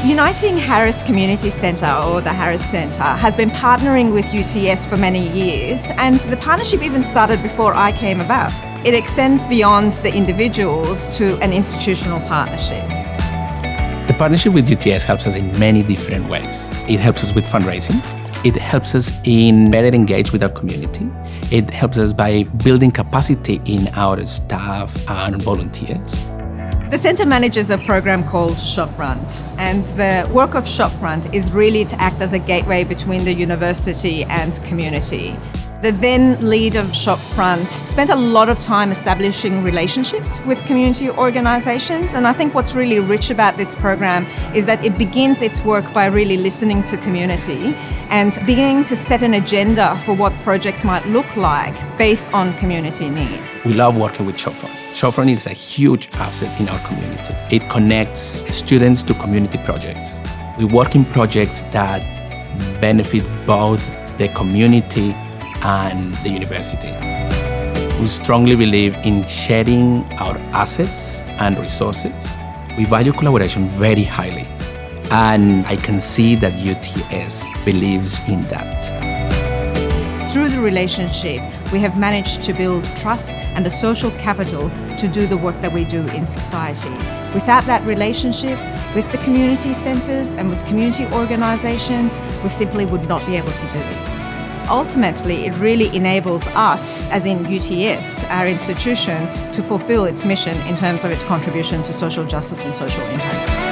Uniting Harris Community Centre, or the Harris Centre, has been partnering with UTS for many years, and the partnership even started before I came about. It extends beyond the individuals to an institutional partnership. The partnership with UTS helps us in many different ways. It helps us with fundraising. It helps us in better engage with our community. It helps us by building capacity in our staff and volunteers. The centre manages a program called Shopfront, and the work of Shopfront is really to act as a gateway between the university and community. The then lead of Shopfront spent a lot of time establishing relationships with community organisations, and I think what's really rich about this program is that it begins its work by really listening to community and beginning to set an agenda for what projects might look like based on community needs. We love working with Shopfront. Shopfront is a huge asset in our community. It connects students to community projects. We work in projects that benefit both the community and the university. We strongly believe in sharing our assets and resources. We value collaboration very highly, and I can see that UTS believes in that. Through the relationship, we have managed to build trust and a social capital to do the work that we do in society. Without that relationship with the community centres and with community organisations, we simply would not be able to do this. Ultimately, it really enables us, as in UTS, our institution, to fulfil its mission in terms of its contribution to social justice and social impact.